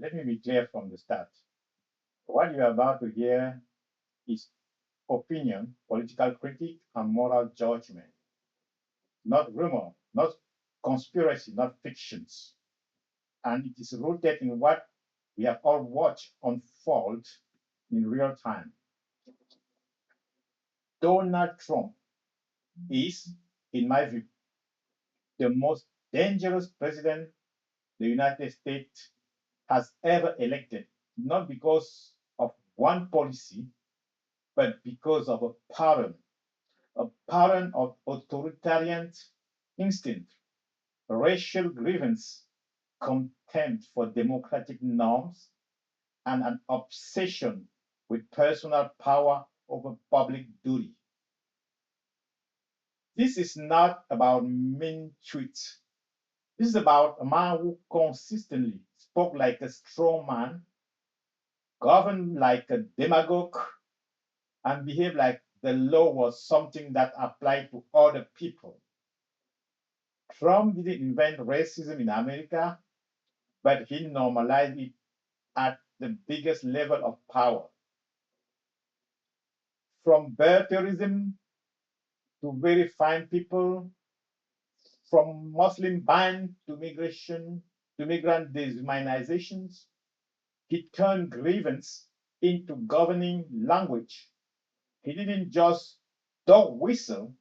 Let me be clear from the start. What you are about to hear is opinion, political critique, and moral judgment, not rumor, not conspiracy, not fictions. And it is rooted in what we have all watched unfold in real time. Donald Trump is, in my view, the most dangerous president the United States has ever elected, not because of one policy, but because of a pattern of authoritarian instinct, racial grievance, contempt for democratic norms, and an obsession with personal power over public duty. This is not about mean tweets. This is about a man who consistently spoke like a strong man, governed like a demagogue, and behaved like the law was something that applied to other people. Trump didn't invent racism in America, but he normalized it at the biggest level of power. From birtherism to very fine people, from Muslim ban to migration to migrant dehumanizations, he turned grievance into governing language. He didn't just dog whistle,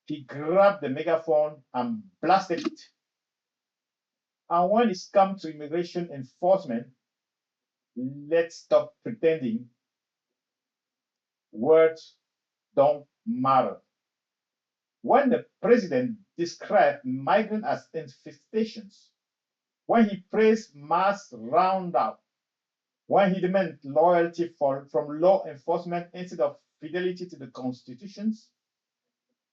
he grabbed the megaphone and blasted it. And when it's come to immigration enforcement, let's stop pretending words don't matter. When the president described migrants as infestations, when he praised mass roundup, when he demanded loyalty from law enforcement instead of fidelity to the constitutions,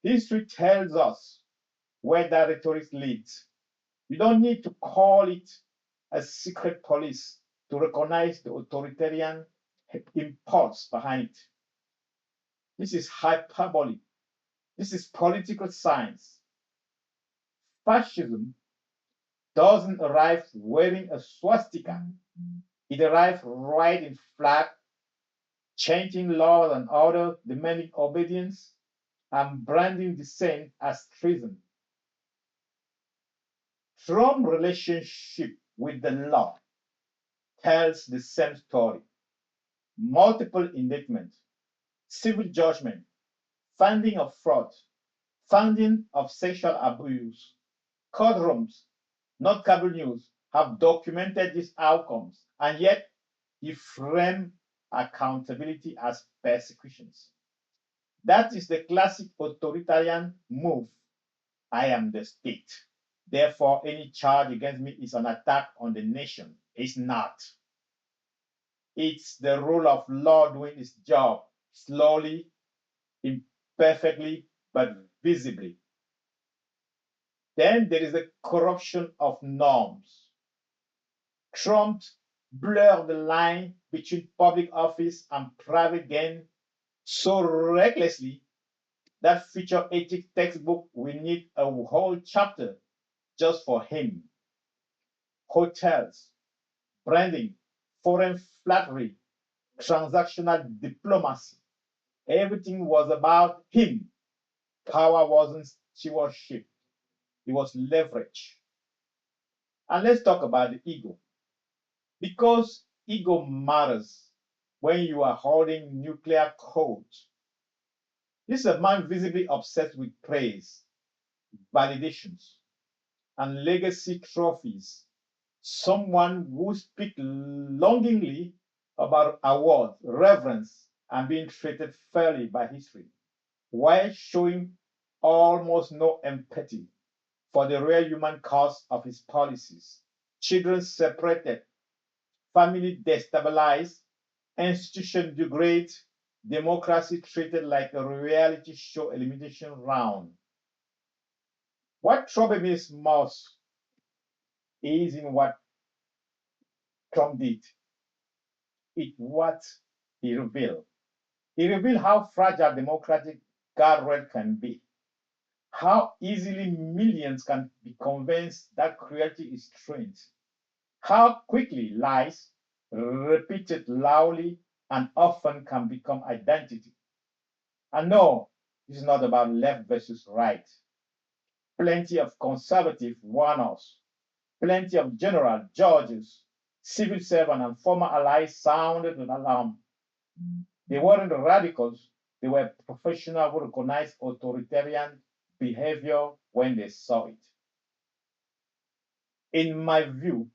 history tells us where that rhetoric leads. You don't need to call it a secret police to recognize the authoritarian impulse behind it. This is hyperbole. This is political science. Fascism doesn't arrive wearing a swastika. It arrives right in flag, changing law and order, demanding obedience, and branding dissent as treason. Trump's relationship with the law tells the same story. Multiple indictments, civil judgment, finding of fraud, finding of sexual abuse. Courtrooms, not cable news, have documented these outcomes, and yet he framed accountability as persecutions. That is the classic authoritarian move. I am the state. Therefore, any charge against me is an attack on the nation. It's not. It's the rule of law doing its job slowly, imperfectly, but visibly. Then there is the corruption of norms. Trump blurred the line between public office and private gain so recklessly that future ethics textbook will need a whole chapter just for him. Hotels, branding, foreign flattery, transactional diplomacy. Everything was about him. Power wasn't stewardship, it was leverage. And let's talk about the ego. Because ego matters when you are holding nuclear codes. This is a man visibly obsessed with praise, validations, and legacy trophies. Someone who speaks longingly about awards, reverence, and being treated fairly by history, while showing almost no empathy for the real human cost of his policies. Children separated, family destabilized, institution degrade, democracy treated like a reality show elimination round. What troubles me most is in what Trump did. It what he revealed. He revealed how fragile democratic guardrail can be, how easily millions can be convinced that cruelty is trained, How quickly lies, repeated loudly and often, can become identity. And no, this is not about left versus right. Plenty of conservative warners, plenty of general judges, civil servants, and former allies sounded an alarm. They weren't radicals, they were professionals who recognized authoritarian behavior when they saw it. In my view,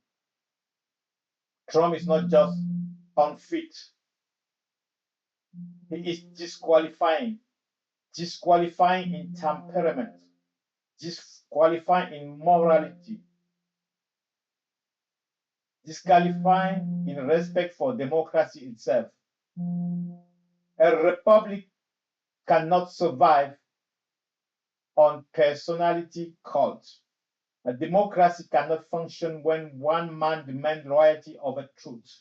Trump is not just unfit, he is disqualifying in temperament, disqualifying in morality, disqualifying in respect for democracy itself. A republic cannot survive on personality cults. A democracy cannot function when one man demands loyalty over truth.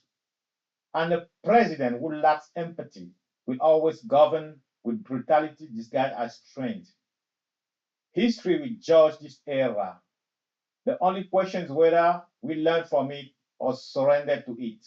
And a president who lacks empathy will always govern with brutality disguised as strength. History will judge this era. The only question is whether we learn from it or surrender to it.